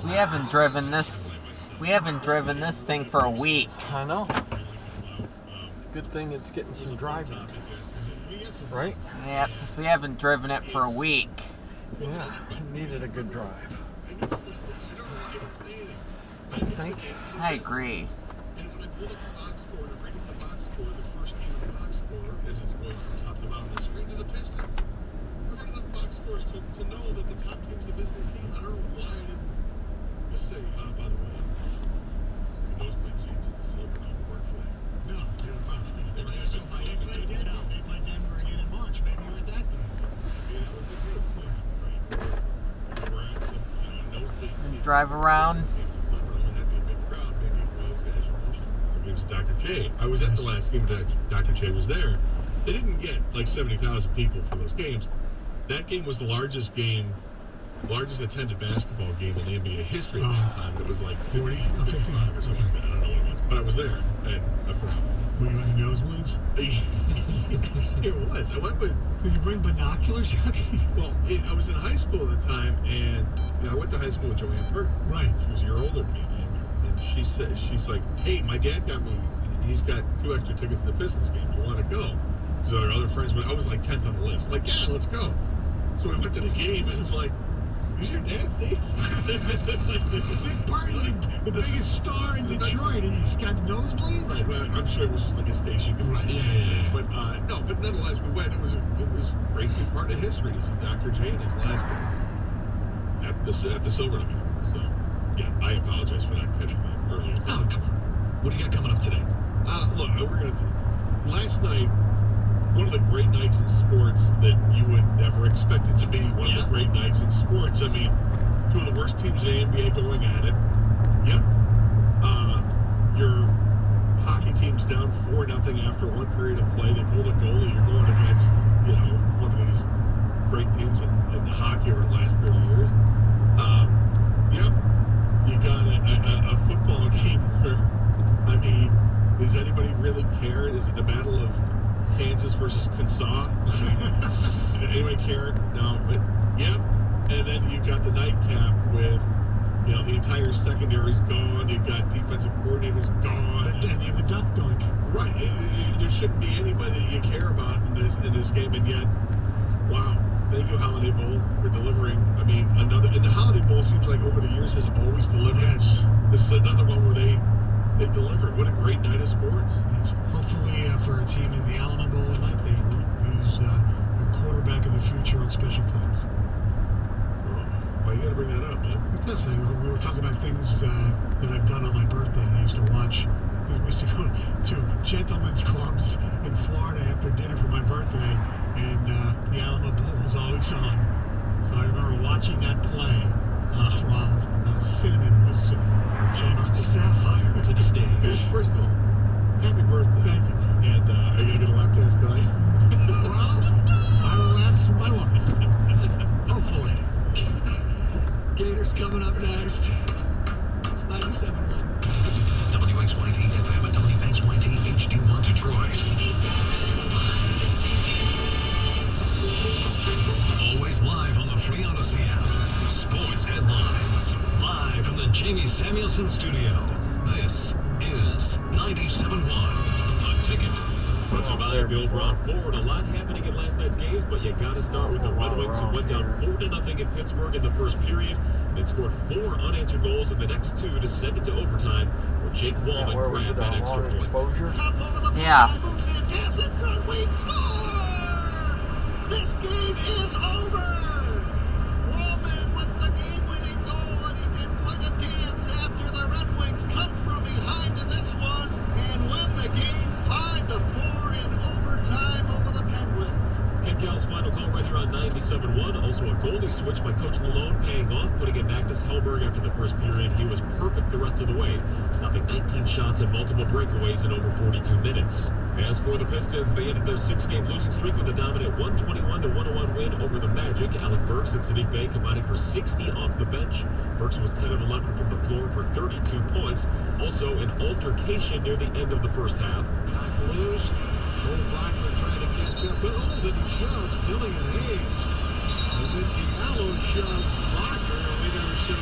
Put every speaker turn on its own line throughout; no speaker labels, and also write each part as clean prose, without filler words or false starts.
We haven't driven this thing for a week.
I know. It's a good thing it's getting some driving. Right?
Yeah, because we haven't driven it for a week.
Yeah, it needed a good drive. I think.
I agree.
And when I pulled up the box score, to read the box score, the first team in the box score, as it's going from top to bottom of the screen, is the Pistons. I read enough box scores to know that the top team's the visiting team. I don't know why I didn't just say, by the way, the nosebleed seats in the Silver don't work for that. No, they're not. They play Denver again in March. Maybe you're at that game. Yeah, that would be good. Right. We're at some nosebleed seats.
Drive around.
Dr. J. I was at the last game Dr. J was there. They didn't get like 70,000 people for those games. That game was the largest attended basketball game in NBA history at that time. It was like 40, 55 or something like that. I don't know what it was. But I was there, and I forgot. Were you in the nosebleeds? It was. I went with... Did you bring binoculars? Well, I was in high school at the time, and I went to high school with Joanne Burton. Right. She was a year older than me. She's like, hey, my dad got me, he's got 2 extra tickets to the Pistons game. You want to go? So our other friends went. I was like 10th on the list. I'm like, yeah, let's go. So we went to the game, and I'm like, is your dad Steve? Dick Barton, the biggest star in Detroit, and he's got nosebleeds? Right, well, I'm sure it was just like a station. Right. Yeah. But but nonetheless, we went. It was great to be part of history to see Dr. J in his last game at the Silver Dome. So, yeah, I apologize for not catching that earlier. Oh, come on. What do you got coming up today? Look, we're going to... Last night, one of the great nights in sports that you would never expect it to be one of the great nights in sports. I mean, 2 of the worst teams in the NBA going at it. Yep. Your hockey team's down 4-0 after 1 period of play. They pulled a goalie. You're going against, one of these great teams in hockey over the last 30 years. Yep. You got a football game where, I mean, does anybody really care? Is it the battle of Kansas versus Kansas? Did anybody care? No, but yep. And then you've got the nightcap with, the entire secondary's gone. You've got defensive coordinators gone. And you have the duck doink. Right. There shouldn't be anybody that you care about in this game, and yet, wow. Thank you, Holiday Bowl, for delivering. I mean, and the Holiday Bowl seems like over the years has always delivered. Yes. This is another one where they delivered. What a great night of sports. Yes. Hopefully, for a team in the Alamo Bowl tonight, they use a quarterback of the future on special teams. Why you gotta bring that up, man? Because we were talking about things that I've done on my birthday. I used to watch. We used to go to gentlemen's clubs in Florida after dinner for my birthday, and the Alamo Bowl was always on. So I remember watching that play. Wow. Cinnamon was sapphire to the stage. First of all, happy birthday. Thank you. And are you going to get a lap dance tonight? Well, I will ask my wife. Hopefully. Gators coming up next. It's 97.1.
WXYT FM and WXYT HD1 Detroit. Always live on the free Odyssey app. Sports headlines. Live from the Jamie Samuelson studio. This is 97.1. The Ticket. Brought to you by Bill Brown Ford. A lot happening in last night's games, but you got to start with the Red Wings, who went down 4-0 in Pittsburgh in the first period and scored 4 unanswered goals in the next 2 to send it to overtime, where Jake Volman grabbed that extra point.
Yeah.
This game is over. Volman with the game-winning goal, and he didn't like a dance after the Red Wings come from behind in this one and win the game 5-4 in overtime over the Penguins.
Ken Cal's final call right here on 97.1. Also a goalie switch by Coach Lalone paying off, putting in Magnus Hellberg after the first period. He was perfect the rest of the way, stopping 19 shots and multiple breakaways in over 42 minutes. As for the Pistons, they ended their 6-game losing streak with a dominant 121-101 win over the Magic. Alec Burks and Sadiq Bey combining for 60 off the bench. Burks was 10 of 11 from the floor for 32 points. Also, an altercation near the end of the first half.
Blues, Cole Blackman trying to catch up, but then he shoves Killian Hayes. And then Diallo shoves Locker, and we never saw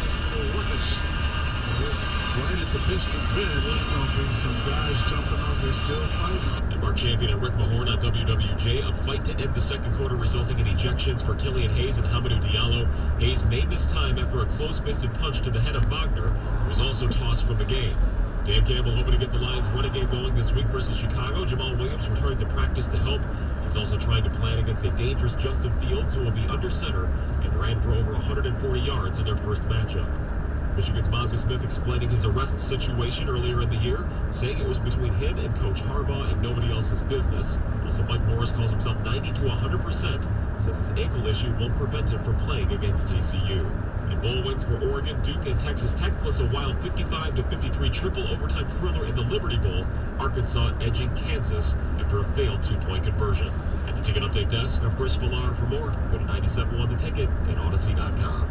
history. Man, it's going to be some guys jumping on this, still fighting.
And our champion Rick Mahorn on WWJ, a fight to end the second quarter resulting in ejections for Killian Hayes and Hamidou Diallo. Hayes may miss time after a close-fisted punch to the head of Wagner, who was also tossed from the game. Dan Campbell hoping to get the Lions' running game going this week versus Chicago. Jamal Williams returning to practice to help. He's also trying to plan against a dangerous Justin Fields, who will be under center and ran for over 140 yards in their first matchup. Michigan's Mazi Smith explaining his arrest situation earlier in the year, saying it was between him and Coach Harbaugh and nobody else's business. Also, Mike Morris calls himself 90 to 100%, says his ankle issue won't prevent him from playing against TCU. And bowl wins for Oregon, Duke, and Texas Tech, plus a wild 55-53 triple overtime thriller in the Liberty Bowl. Arkansas edging Kansas after a failed two-point conversion. At the Ticket Update desk, I'm Chris Villar. For more, go to 97.1 The Ticket and Odyssey.com.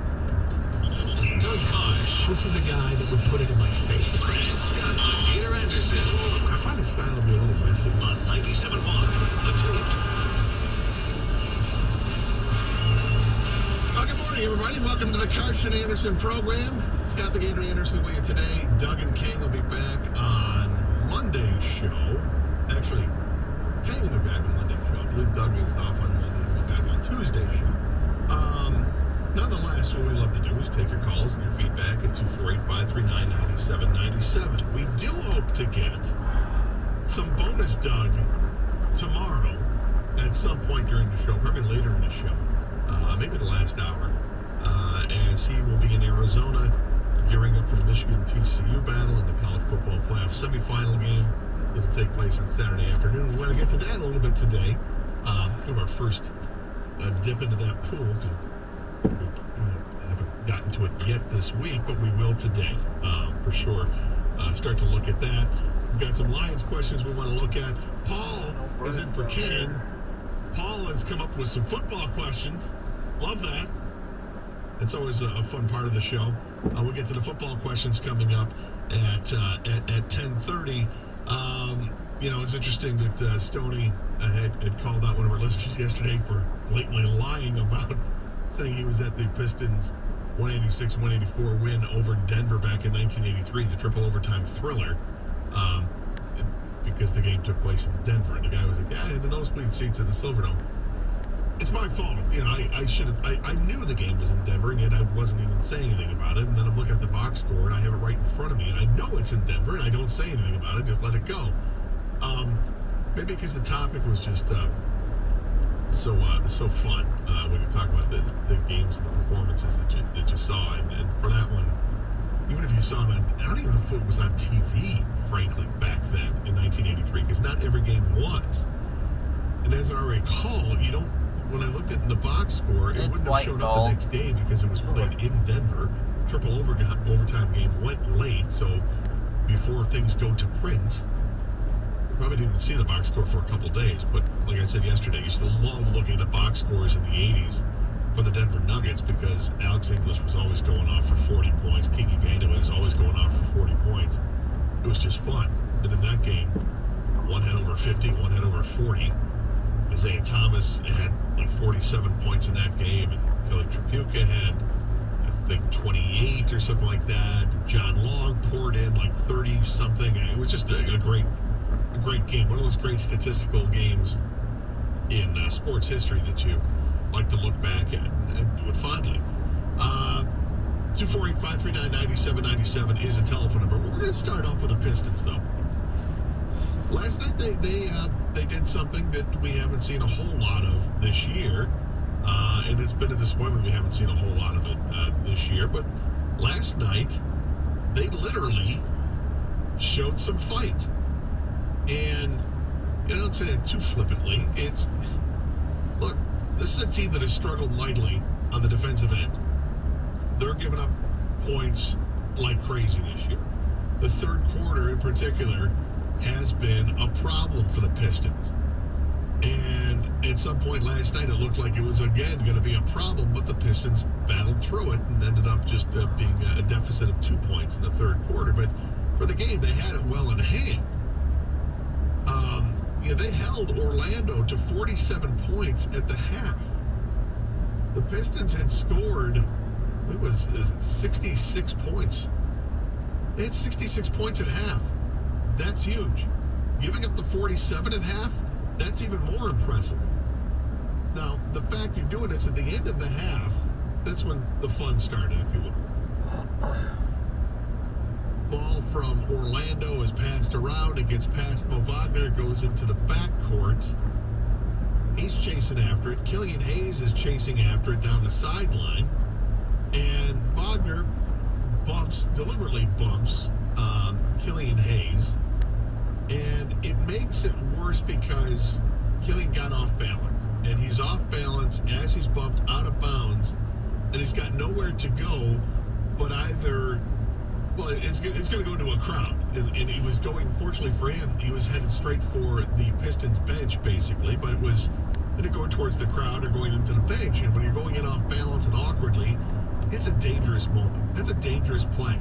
Doug Kosh. This is a guy that would put it in my face.
Scott on Gator Anderson.
I find his style to be a little messy.
On 97.1 The Ticket.
Good morning, everybody. Welcome to the Carson Anderson program. Scott the Gator Anderson with you today. Doug and King will be back on Monday's show. Actually, King will be back on Monday's show. I believe Doug is off on Monday. He'll be back on Tuesday's show. Nonetheless, what we love to do is take your calls and your feedback at 248-539-9797. We do hope to get some bonus Doug tomorrow at some point during the show, probably later in the show, maybe the last hour, as he will be in Arizona gearing up for the Michigan TCU battle in the college football playoff semifinal game that will take place on Saturday afternoon. We want to get to that a little bit today. Kind of our first dip into that pool, because we haven't gotten to it yet this week, but we will today, for sure. Start to look at that. We've got some Lions questions we want to look at. Paul is in for Ken. Paul has come up with some football questions. Love that. It's always a fun part of the show. We'll get to the football questions coming up at 10:30. It's interesting that Stoney had called out one of our listeners yesterday for blatantly lying about saying he was at the Pistons 186-184 win over Denver back in 1983, the triple overtime thriller, because the game took place in Denver, and the guy was like, yeah, I had the nosebleed seats at the Silverdome. It's my fault. I knew the game was in Denver, and yet I wasn't even saying anything about it, and then I'm looking at the box score, and I have it right in front of me, and I know it's in Denver, and I don't say anything about it, just let it go. Maybe because the topic was just so fun when you talk about the games and the performances that you saw, and for that one, even if you saw it I don't even know if it was on TV, frankly, back then in 1983, because not every game was. And as I recall, when I looked at the box score, it wouldn't have shown up the next day because it was played in Denver. Triple overtime game went late, so before things go to print, probably didn't see the box score for a couple days, but like I said yesterday, I used to love looking at box scores in the 80s for the Denver Nuggets because Alex English was always going off for 40 points. Kiki Vandeweghe was always going off for 40 points. It was just fun. And in that game, one had over 50, one had over 40. Isaiah Thomas had like 47 points in that game, and Kelly Tripucka had, I think, 28 or something like that. John Long poured in like 30-something. It was just a great game, one of those great statistical games in sports history that you like to look back at and do it fondly. 248-539-9797 is a telephone number. We're going to start off with the Pistons, though. Last night they did something that we haven't seen a whole lot of this year, and it's been a disappointment we haven't seen a whole lot of it this year. But last night they literally showed some fight. And I don't say that too flippantly. Look, this is a team that has struggled mightily on the defensive end. They're giving up points like crazy this year. The third quarter in particular has been a problem for the Pistons. And at some point last night, it looked like it was again going to be a problem, but the Pistons battled through it and ended up just being a deficit of 2 points in the third quarter. But for the game, they had it well in hand. They held Orlando to 47 points at the half. The Pistons had scored, it was 66 points They had 66 points at half. That's huge. Giving up the 47 at half, that's even more impressive. Now, the fact you're doing this at the end of the half, that's when the fun started, if you will. Ball from Orlando is passed around. It gets past Mo Wagner, goes into the backcourt. He's chasing after it. Killian Hayes is chasing after it down the sideline. And Wagner deliberately bumps Killian Hayes. And it makes it worse because Killian got off balance. And he's off balance as he's bumped out of bounds. And he's got nowhere to go but either... Well, it's going to go into a crowd. And he was going, fortunately for him, he was headed straight for the Pistons bench, basically. But it was going towards the crowd or going into the bench. And when you're going in off balance and awkwardly, it's a dangerous moment. That's a dangerous play.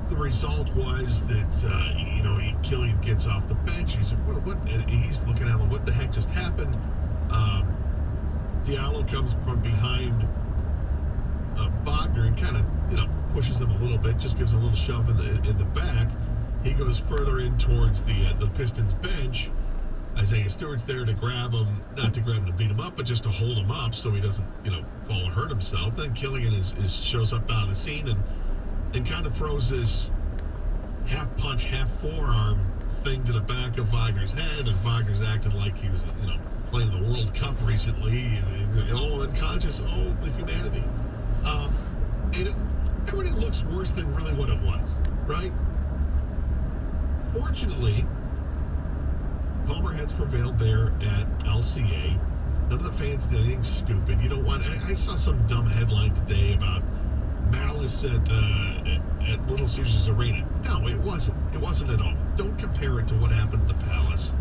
The result was that, Killian gets off the bench. He's like, what? And he's looking at him, what the heck just happened? Diallo comes from behind Wagner and kind of, pushes him a little bit, just gives him a little shove in the back. He goes further in towards the Pistons bench. Isaiah Stewart's there to grab him, not to grab him to beat him up, but just to hold him up so he doesn't, fall and hurt himself. Then Killian shows up out of the scene and kind of throws this half punch, half forearm thing to the back of Wagner's head, and Wagner's acting like he was, playing the World Cup recently, and unconscious, the humanity. Everything looks worse than really what it was, right? Fortunately, Palmer heads prevailed there at LCA. None of the fans did anything stupid. You don't want... I saw some dumb headline today about malice at Little Caesars Arena. No, it wasn't. It wasn't at all. Don't compare it to what happened at the Palace.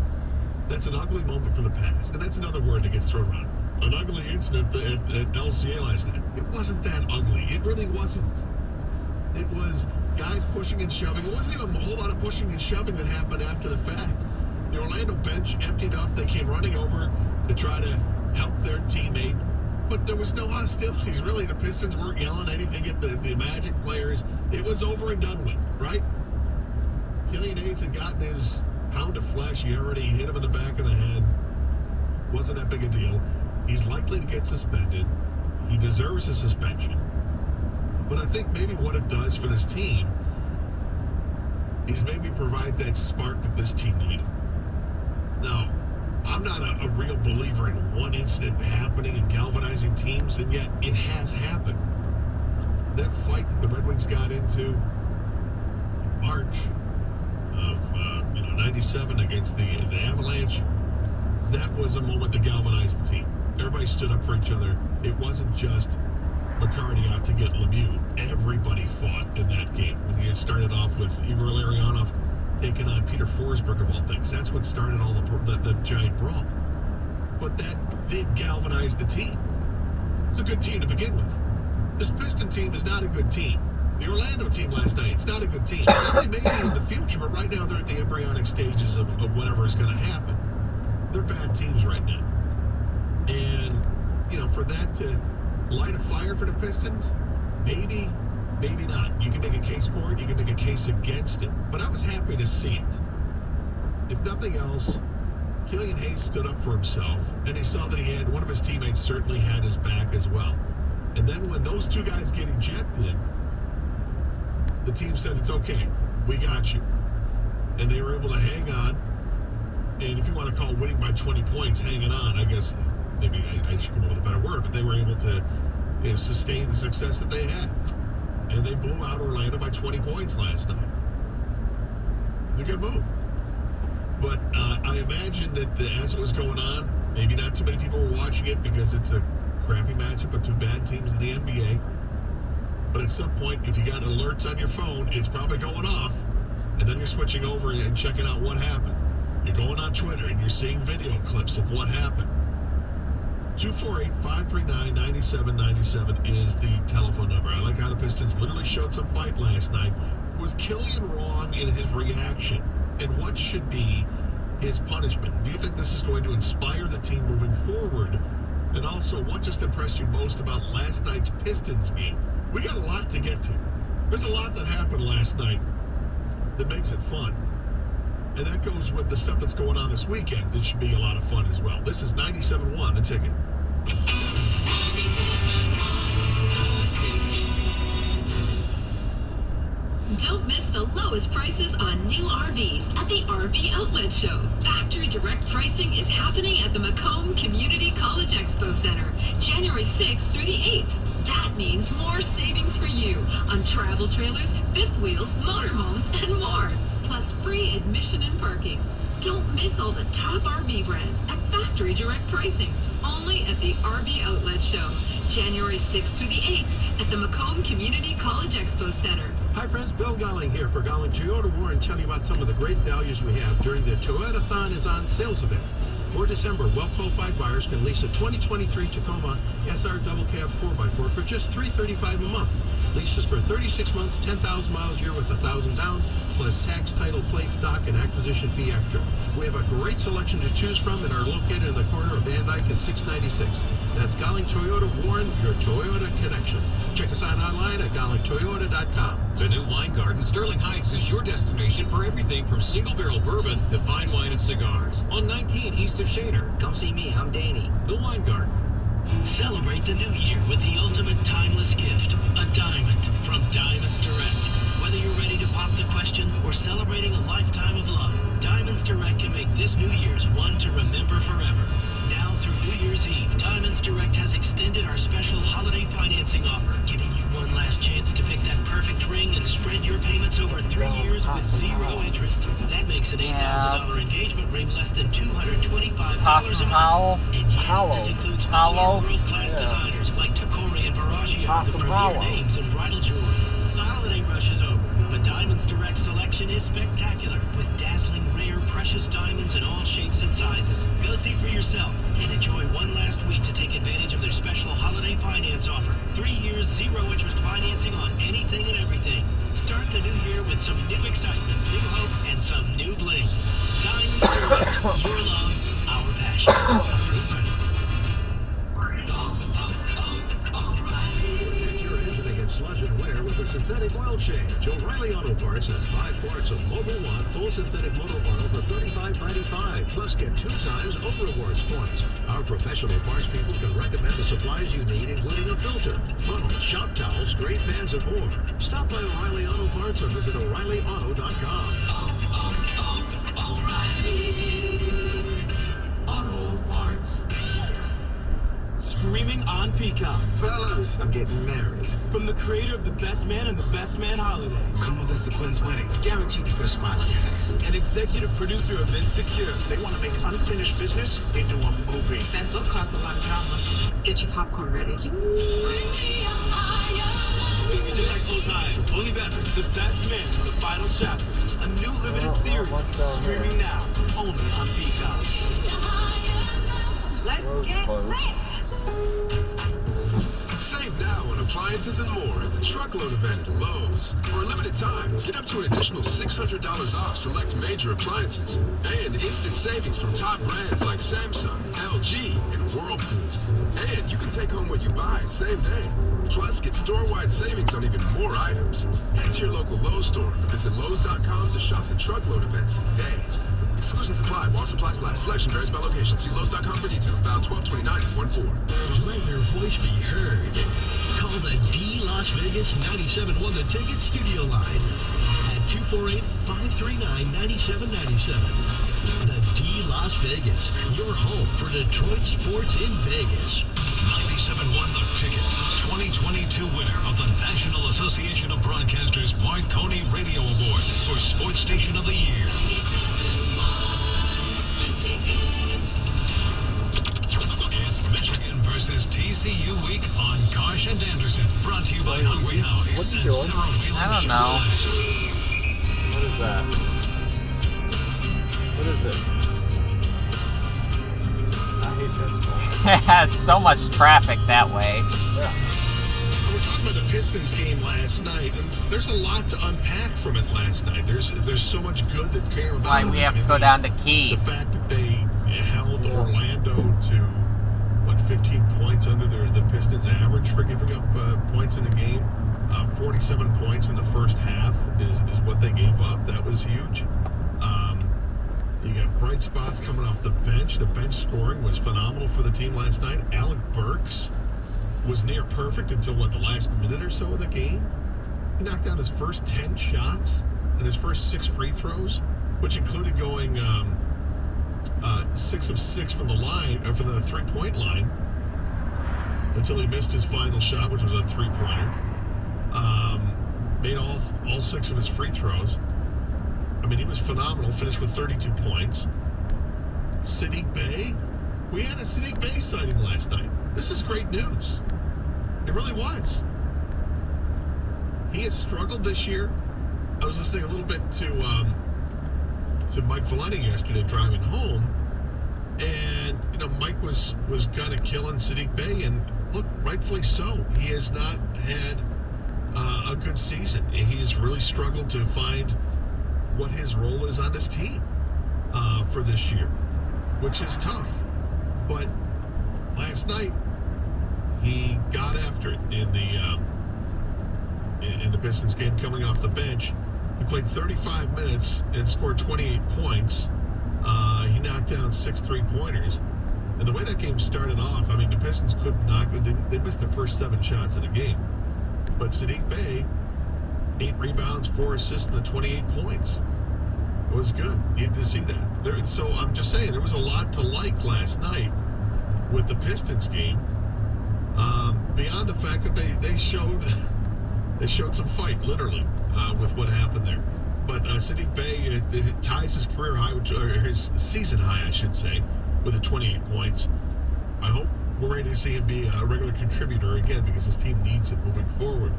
That's an ugly moment from the past. And that's another word that gets thrown around. An ugly incident at LCA last night. It wasn't that ugly. It really wasn't. It was guys pushing and shoving. It wasn't even a whole lot of pushing and shoving that happened after the fact. The Orlando bench emptied up. They came running over to try to help their teammate. But there was no hostilities, really. The Pistons weren't yelling anything at the Magic players. It was over and done with, right? Killian Hayes had gotten his pound of flesh. He already hit him in the back of the head. Wasn't that big a deal. He's likely to get suspended. He deserves a suspension. But I think maybe what it does for this team is maybe provide that spark that this team needed. Now, I'm not a real believer in one incident happening and galvanizing teams, and yet it has happened. That fight that the Red Wings got into in March of 97 against the Avalanche, that was a moment that galvanized the team. Everybody stood up for each other. It wasn't just McCarty out to get Lemieux. Everybody fought in that game. When he had started off with Igor Larionov taking on Peter Forsberg of all things. That's what started all the giant brawl. But that did galvanize the team. It's a good team to begin with. This Piston team is not a good team. The Orlando team last night, it's not a good team. Now, they may be in the future, but right now they're at the embryonic stages of whatever is going to happen. They're bad teams right now. And, for that to light a fire for the Pistons, maybe not. You can make a case for it. You can make a case against it. But I was happy to see it. If nothing else, Killian Hayes stood up for himself, and he saw that one of his teammates certainly had his back as well. And then when those two guys get ejected, the team said, it's okay. We got you. And they were able to hang on. And if you want to call winning by 20 points hanging on, I guess maybe I should come up with a better word, but they were able to sustain the success that they had. And they blew out Orlando by 20 points last night. It's a good move. But I imagine that as it was going on, maybe not too many people were watching it because it's a crappy matchup of two bad teams in the NBA. But at some point, if you got alerts on your phone, it's probably going off. And then you're switching over and checking out what happened. You're going on Twitter and you're seeing video clips of what happened. 248-539-9797 is the telephone number. I like how the Pistons literally showed some fight last night. Was Killian wrong in his reaction? And what should be his punishment? Do you think this is going to inspire the team moving forward? And also, what just impressed you most about last night's Pistons game? We got a lot to get to. There's a lot that happened last night that makes it fun. And that goes with the stuff that's going on this weekend. It should be a lot of fun as well. This is 97.1, The Ticket.
Don't miss the lowest prices on new RVs at the RV Outlet Show. Factory direct pricing is happening at the Macomb Community College Expo Center, January 6th through the 8th. That means more savings for you on travel trailers, fifth wheels, motorhomes, and more. Plus free admission and parking. Don't miss all the top RV brands at factory direct pricing. Only at the RV Outlet Show, January 6th through the 8th at the Macomb Community College Expo Center.
Hi friends, Bill Golling here for Golling Toyota Warren, telling you about some of the great values we have during the Toyotathon is on sales event. For December, well-qualified buyers can lease a 2023 Tacoma SR Double Cab 4x4 for just $335 a month. Leases for 36 months, 10,000 miles a year with $1,000 down, plus tax, title, place, dock, and acquisition fee extra. We have a great selection to choose from and are located in the corner of Van Dyke and 696. That's Golling Toyota Warren, your Toyota connection. Check us out online at gollingtoyota.com.
The new Wine Garden, Sterling Heights, is your destination for everything from single-barrel bourbon to fine wine and cigars. On 19 east of Shaner.
Come see me, I'm Danny.
The Wine Garden.
Celebrate the new year with the ultimate timeless gift, a diamond from Diamonds Direct. Whether you're ready to pop the question or celebrating a lifetime of love, Diamonds Direct can make this New Year's one to remember forever. Now through New Year's Eve, Diamonds Direct has extended our special holiday financing offer, giving you one last chance to pick that perfect ring and spread your payments over 3 years with zero interest. That makes an $8,000 engagement ring less than $225 a month. And yes, this includes all our world-class designers like Tacori and Verragio, the premier names in bridal jewelry. The holiday rush is over, but Diamonds Direct selection is spectacular, with dazzling, rare, precious diamonds in all shapes and sizes. Go see for yourself and enjoy one last week to take advantage of their special holiday finance offer. 3 years, zero interest financing on anything and everything. Start the new year with some new excitement, new hope, and some new bling. Diamonds Direct, your love, our passion. Approved credit.
Sludge and wear with a synthetic oil change. O'Reilly Auto Parts has 5 quarts of Mobil 1 full synthetic motor oil for $35.95. Plus get 2 times Oak Rewards points. Our professional parts people can recommend the supplies you need, including a filter, funnel, shop towels, stray fans, and more. Stop by O'Reilly Auto Parts or visit O'ReillyAuto.com. O'Reilly Auto Parts.
Streaming on Peacock.
Fellas, I'm getting married.
From the creator of The Best Man and The Best Man Holiday.
Come with us to Quinn's wedding. Guaranteed to put a smile on your face.
And executive producer of Insecure.
They want to make unfinished business into a movie.
That's what causes a lot of drama. Get your popcorn ready.
Just like old times, Only Beverage, The Best Man for the final chapters. A new limited series. Streaming now. Only on Peacock.
Let's get lit!
Save now on appliances and more at the Truckload event at Lowe's. For a limited time, get up to an additional $600 off select major appliances and instant savings from top brands like Samsung, LG, and Whirlpool. And you can take home what you buy same day. Plus, get store-wide savings on even more items. Head to your local Lowe's store or visit Lowe's.com to shop the Truckload event today. Exclusions apply while supplies last. Selection varies by location. See Lowe's.com for details. Valid 12/29/14.
Let your voice be heard. Call the D Las Vegas 97.1 The Ticket studio line at 248-539-9797. The D Las Vegas, your home for Detroit sports in Vegas.
97.1 The Ticket, 2022 winner of the National Association of Broadcasters Marconi Radio Award for Sports Station of the Year. It's Michigan versus TCU week on Karsh and Anderson, brought to you by Hungry House.
What are you doing?
I don't know.
What is that? What is it? I hate this one.
It's so much traffic that way.
Yeah.
We're talking about the Pistons game last night, and there's a lot to unpack from it last night. There's so much good that came about.
Why we have to go down to Key.
The fact that they held Orlando to 15 points under the Pistons' average for giving up points in the game. 47 points in the first half is what they gave up. That was huge. You got bright spots coming off the bench. The bench scoring was phenomenal for the team last night. Alec Burks was near perfect until, the last minute or so of the game. He knocked down his first 10 shots and his first 6 free throws, which included going 6 of 6 from the line, or from the three-point line, until he missed his final shot, which was a three-pointer. Made all 6 of his free throws. I mean, he was phenomenal. Finished with 32 points. Sadiq Bey. We had a Sadiq Bey sighting last night. This is great news. It really was. He has struggled this year. I was listening a little bit to Mike Valenti yesterday driving home, and Mike was kind of killing Sadiq Bey, and look, rightfully so. He has not had a good season. He has really struggled to find what his role is on this team for this year, which is tough. But last night he got after it in the Pistons game, coming off the bench. He played 35 minutes and scored 28 points. He knocked down 6 3-pointers. And the way that game started off, I mean, the Pistons couldn't they missed their first 7 shots in the game. But Sadiq Bey, 8 rebounds, 4 assists, and the 28 points. It was good. You had to see that. So I'm just saying, there was a lot to like last night with the Pistons game. Beyond the fact that they showed some fight, literally, with what happened there. But Sadiq Bey, it ties his career high, or his season high, I should say, with the 28 points. I hope we're ready to see him be a regular contributor again, because his team needs it moving forward.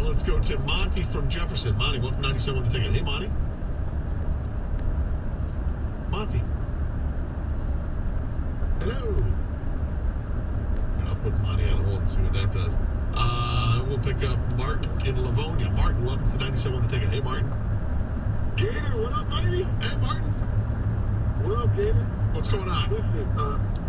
Let's go to Monty from Jefferson. Monty, welcome to 97 with the ticket. Hey, Monty. Monty. Hello. And I'll put Monty on hold and see what that does. We'll pick up Martin in Livonia. Martin, welcome to 97 with the ticket. Hey, Martin.
Gator, what up, buddy?
Hey, Martin.
What up, Gator?
What's going on?
Listen,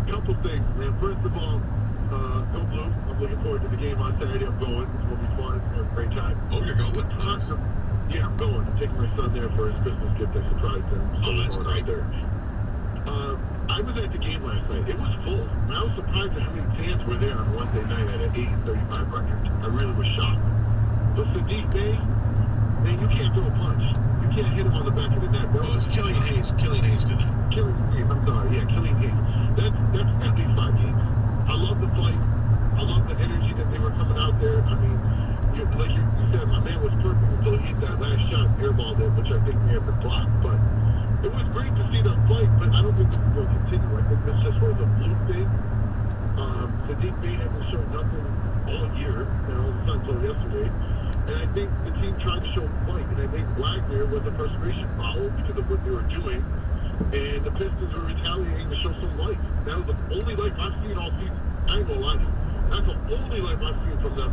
couple things, man. First of all, go Blue. I'm looking forward to the game on Saturday. I'm going. It's going to be fun. It's going to be a great time.
Oh, you're going?
Awesome. Yeah, I'm going. I'm taking my son there for his Christmas gift. I surprised him. So
that's great.
There. I was at the game last night. It was full. I was surprised at how many fans were there on Wednesday night at an 8:35 record. I really was shocked. But Sadiq Bey, man, you can't throw a punch. You can't hit him on the back of the net.
Well, it's Killian Hayes. Killian Hayes did that.
Killian Hayes, I'm sorry. Yeah, Killian Hayes. That's at least 5 games. I love the fight. I love the energy that they were coming out there. I mean, like you said, my man was perfect until he hit that last shot, airballed it, which I think may have been blocked. But it was great to see them fight, but I don't think this is going to continue. I think this just was a fluke thing. Sadiq Bey hasn't shown nothing all year, and all of a sudden until yesterday. And I think the team tried to show fight, and I think Wagner was a frustration foul because of what they were doing. And the Pistons were retaliating to show some life. That was the only life I've seen all season. I ain't gonna lie to you. That's the only life I've seen from them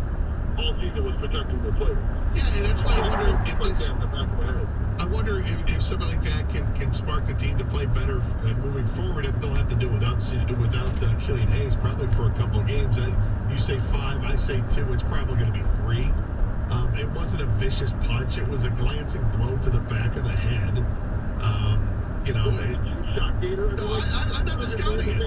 all season, was protecting their players.
Yeah, and that's why I wonder if something like that can spark the team to play better moving forward. They'll have to do without Killian Hayes probably for a couple of games. You say 5, I say 2. It's probably going to be 3. It wasn't a vicious punch. It was a glancing blow to the back of the head. I'm not discounting it.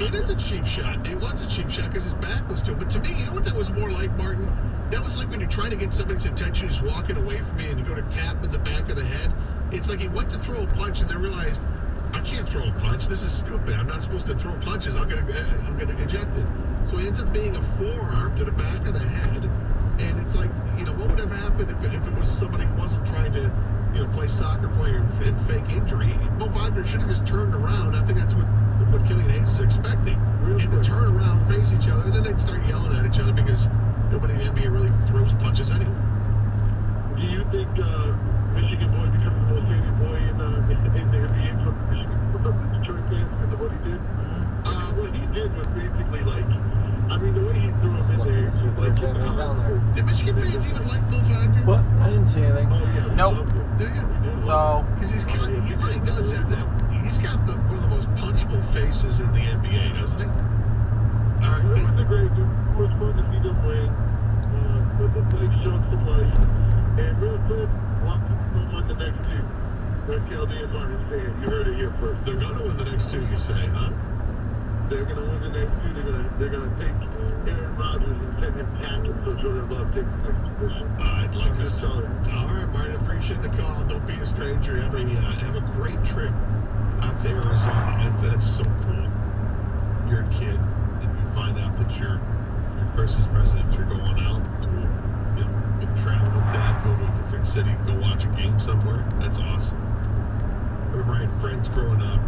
It is a cheap shot. It was a cheap shot because his back was to him. But to me, you know what that was more like, Martin? That was like when you're trying to get somebody's attention who's walking away from you and you go to tap in the back of the head. It's like he went to throw a punch and then realized, I can't throw a punch. This is stupid. I'm not supposed to throw punches. I'm gonna eject it. So it ends up being a forearm to the back of the head. And it's like, what would have happened if it was somebody who wasn't trying to, play soccer player and fake injury? Mo Wagner should have just turned around. I think that's what Killian Hayes is expecting. And to turn around, face each other, and then they'd start yelling at each other because nobody in the NBA really throws punches anyway.
Do you think Michigan boy becomes the most hated boy in the NBA from the Detroit fans because of what he did? What he did was basically like, the way he threw him in there was like,
did Michigan fans even like Mo Wagner?
What? I didn't see anything.
Oh, yeah.
Nope.
Do you?
So,
because he really does have that. He's got one of the most punchable faces in the NBA, doesn't he? All right.
It was a great. It was fun to see them win. But KLD and Martin saying, you heard it here first.
They're going to win the next two, you say, huh?
They're going to win the next two. They're going to take Aaron Rodgers and send him packing so Jordan Love takes the next position.
I'd like to see.
All
right, Martin, appreciate the call. Don't be a stranger. Have a great trip out to Arizona. That's so cool. You're a kid, and you find out that your Christmas present, you're going out to travel with Dad, go to a different city, go watch a game somewhere. That's awesome. I remember I had friends growing up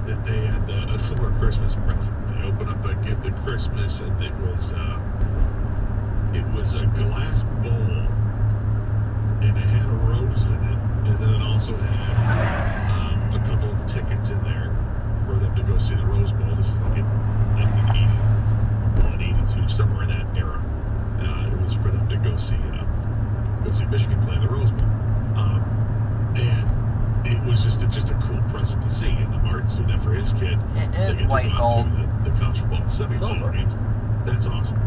that they had a similar Christmas present. They opened up a gift at Christmas, and it was a glass bowl, and it had a rose in it, and then it also had a couple of tickets in there for them to go see the Rose Bowl. This is like in 1980, 82, somewhere in that era. It was for them to go see Michigan play in the Rose Bowl, and it was just a cool present to see. And Martin's doing that for his kid.
It is white gold.
The college football semifinal games. That's awesome.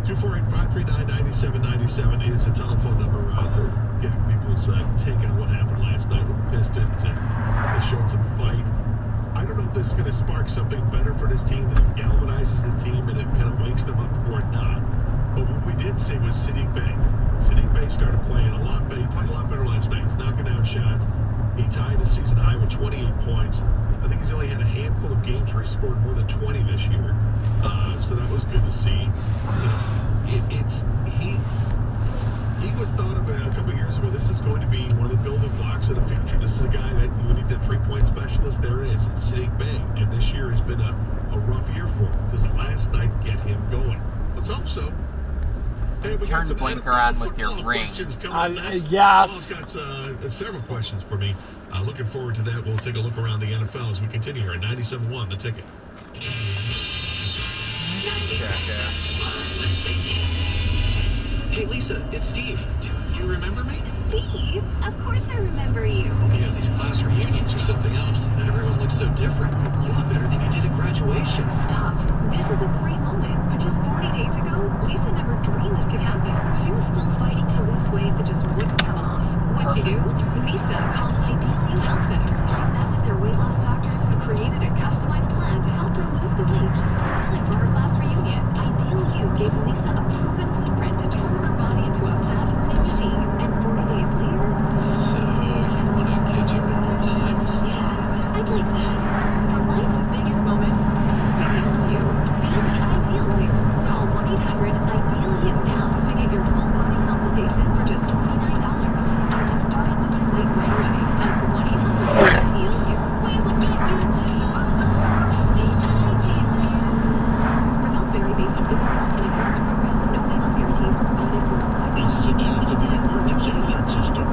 248-539-9797 is the telephone number for getting people's take on what happened last night with the Pistons, and they showed some fight. I don't know if this is going to spark something better for this team, that it galvanizes this team and it kind of wakes them up or not. But what we did see was Sadiq Bey. Sadiq Bey started playing a lot better. He played a lot better last night. He's knocking down shots. He tied the season high with 28 points. I think he's only had a handful of games where he scored more than 20 this year. So that was good to see. He was thought of a couple years ago. This is going to be one of the building blocks of the future. This is a guy that you need a three-point specialist. There it is. It's Sadiq Bey. And this year has been a rough year for him. Because last night get him going. Let's hope so. Hey,
turn the blinker on with your ring.
Yes. Paul's got several questions for me. Looking forward to that. We'll take a look around the NFL as we continue here at 97.1 The Ticket.
Hey, Lisa, it's Steve. Do you remember me?
Steve? Of course I remember you.
You know, these class reunions are something else. Everyone looks so different. You look better than you did at graduation.
Stop. This is a great moment. But just 40 days ago, Lisa never dreamed this could happen. She was still fighting to lose weight that just wouldn't come off. What'd she do? Lisa called Ideal You Health Center. She met with their weight loss doctors who created a customized plan to help her lose the weight just in time for her class reunion. Ideal You gave Lisa a proven blueprint to turn her body into a fat-burning machine. And 40 days later...
So, you want to kid you more times?
Yeah, I'd like that. For life's biggest moments, to build you. Be the ideal you. Call 1-800-IDEAL-YOU now to get your full body consultation for just $29. And get started losing weight right away. That's 1-800-IDEAL-YOU. We will make you too. The ideal you. Results vary based on physical health and adherence program. No weight loss guarantees are provided worldwide.
This is a test of the emergency alert system.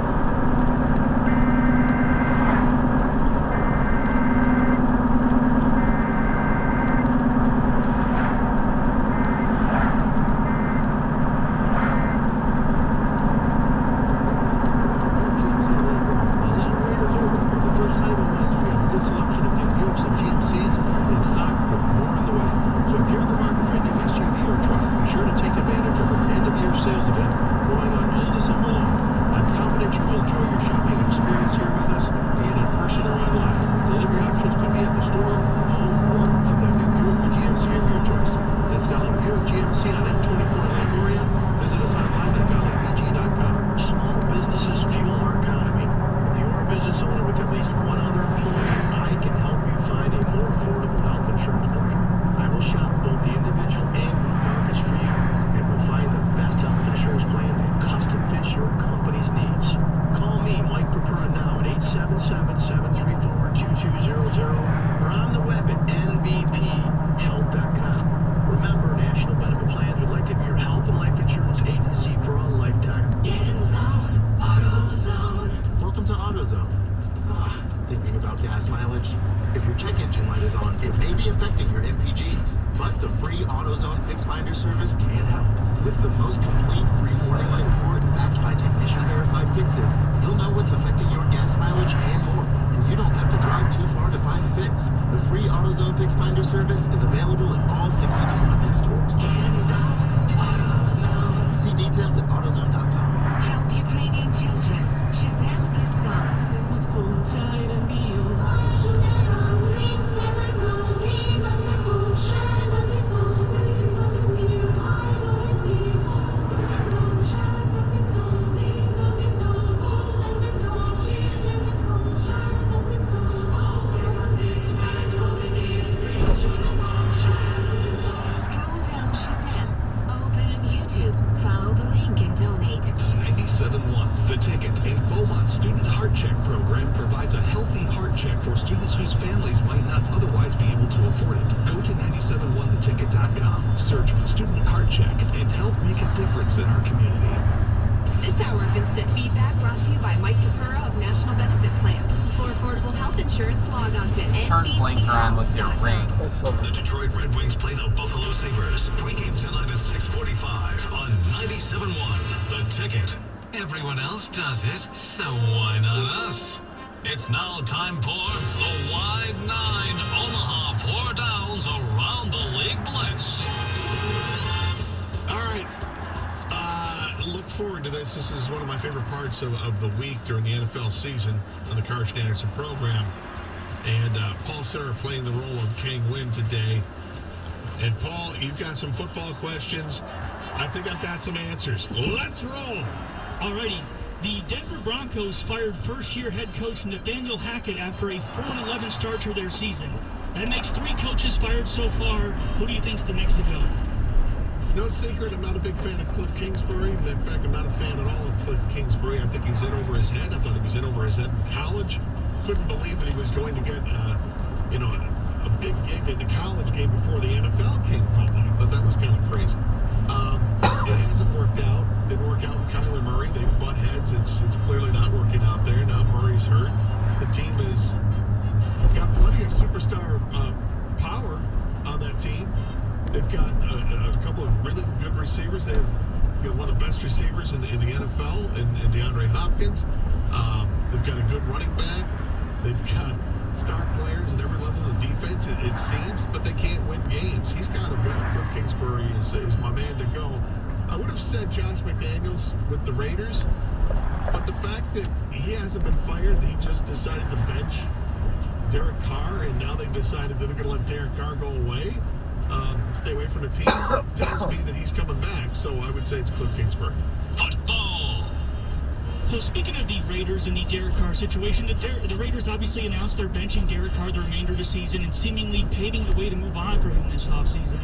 97.1 The Ticket. A Beaumont Student Heart Check program provides a healthy heart check for students whose families might not otherwise be able to afford it. Go to 971theticket.com, search Student Heart Check, and help make a difference in our community.
This hour of Instant Feedback brought to you by Mike Capura of National Benefit Plan. For affordable health insurance, log on to
Turn blinker on with your ring.
The Detroit Red Wings play the Buffalo Sabres. Pre-game tonight at 6:45 on 97.1 The Ticket. Everyone else does it, so why not us? It's now time for the Wide Nine Omaha 4 Downs Around the League Blitz.
All right. Look forward to this. This is one of my favorite parts of the week during the NFL season on the Karsch Anderson program. And Paul Serra playing the role of Kang Wynn today. And Paul, you've got some football questions. I think I've got some answers. Let's roll.
Alrighty. The Denver Broncos fired first-year head coach Nathaniel Hackett after a 4-11 start to their season. That makes 3 coaches fired so far. Who do you think's the next to go?
It's no secret I'm not a big fan of Cliff Kingsbury. In fact, I'm not a fan at all of Cliff Kingsbury. I think he's in over his head. I thought he was in over his head in college. Couldn't believe that he was going to get, a big gig in the college game before the NFL came calling. I thought that was kind of crazy. It hasn't worked out. Didn't work out with Kyler Murray. They butt heads. It's clearly not working out there. Now Murray's hurt. The team has got plenty of superstar power on that team. They've got a couple of really good receivers. They have one of the best receivers in the NFL in DeAndre Hopkins. They've got a good running back. They've got star players at every level of the defense, it seems, but they can't win games. He's got to go. Cliff Kingsbury is my man to go. I would have said Josh McDaniels with the Raiders, but the fact that he hasn't been fired, he just decided to bench Derek Carr, and now they've decided that they're going to let Derek Carr go away, stay away from the team, tells me that he's coming back. So I would say it's Cliff Kingsbury.
Football.
So speaking of the Raiders and the Derek Carr situation, the Raiders obviously announced they're benching Derek Carr the remainder of the season and seemingly paving the way to move on for him this offseason.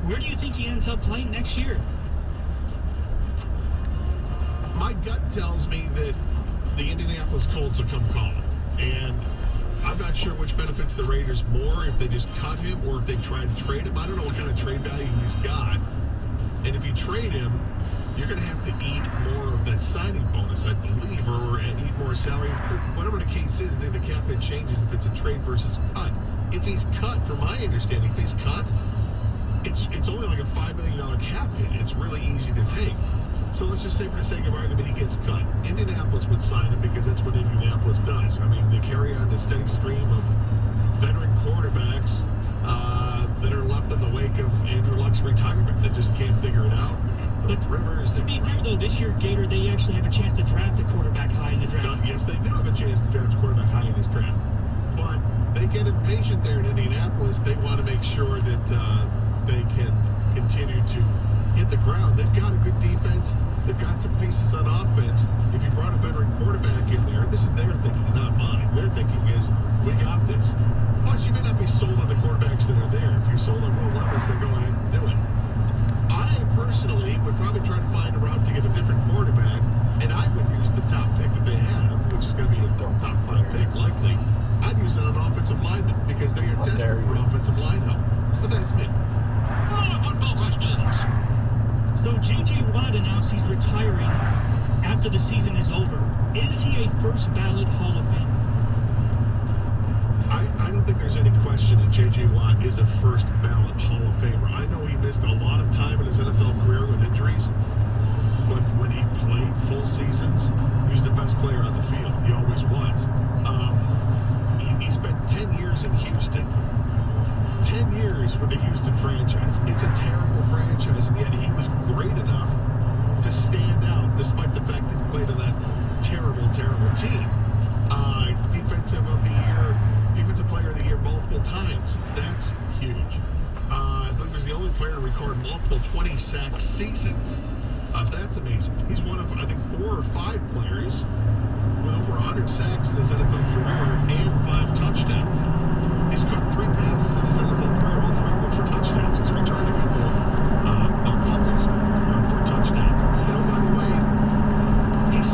Where do you think he ends up playing next year?
My gut tells me that the Indianapolis Colts will come calling. And I'm not sure which benefits the Raiders more, if they just cut him or if they try to trade him. I don't know what kind of trade value he's got. And if you trade him, you're going to have to eat more of that signing bonus, I believe, or eat more salary. Whatever the case is, the cap hit changes if it's a trade versus cut. If he's cut, from my understanding, if he's cut, it's only like a $5 million cap hit. It's really easy to take. So let's just say, for the sake of argument, he gets cut. Indianapolis would sign him because that's what Indianapolis does. I mean, they carry on the steady stream of veteran quarterbacks that are left in the wake of Andrew Luck's retirement that just can't figure it out.
But
Rivers.
To be fair, though, this year, Gator, they actually have a chance to draft a quarterback high in the draft.
Yes, they do have a chance to draft a quarterback high in this draft. But they get impatient there in Indianapolis. They want to make sure that they can continue to hit the ground. They've got a good defense. They've got some pieces on offense. If you brought a veteran quarterback in there, this is their thinking, not mine. Their thinking is, we got this. Plus, you may not be sold on the quarterbacks that are there. If you're sold on Will Levis, then go ahead and do it. I personally would probably try to find a route to get a different quarterback, and I would use the top pick that they have, which is going to be a top 5 pick likely. I'd use it on offensive linemen because they are desperate for offensive line help. But that's me.
More football questions.
So J.J. Watt announced he's retiring after the season is over. Is he a first ballot Hall of Famer?
I don't think there's any question that J.J. Watt is a first ballot Hall of Famer. I know he missed a lot of time in his NFL career with injuries, but when he played full seasons, he was the best player on the field. He always was. He spent 10 years in Houston. 10 years with the Houston franchise. It's a terrible franchise, and yet he was great enough to stand out despite the fact that he played on that terrible, terrible team. Defensive player of the year multiple times. That's huge. I believe he was the only player to record multiple 20-sack seasons. That's amazing. He's one of, I think, 4 or 5 players with over 100 sacks in his NFL career and 5 touchdowns. He's caught 3 passes in his NFL career. All 3 were for touchdowns. He's returned a couple of fumbles for touchdowns. You know, by the way, he's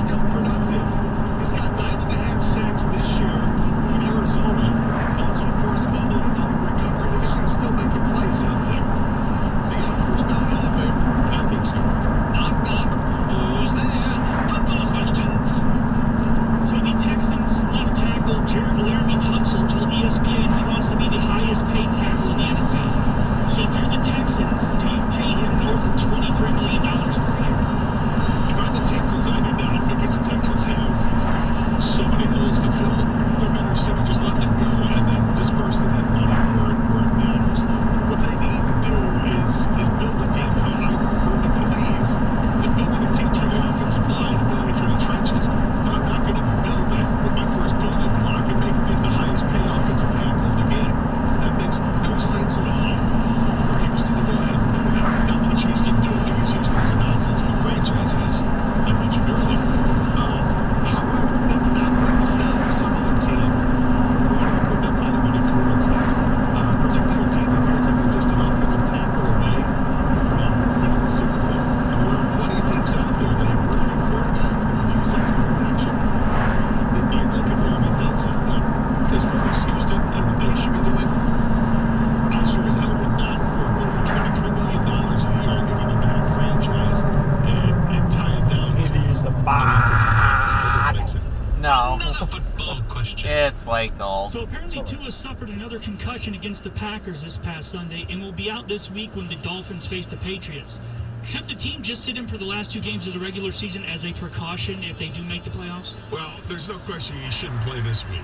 Another football question.
It's white gold.
So apparently Tua suffered another concussion against the Packers this past Sunday and will be out this week when the Dolphins face the Patriots. Should the team just sit him for the last 2 games of the regular season as a precaution if they do make the playoffs?
Well, there's no question he shouldn't play this week.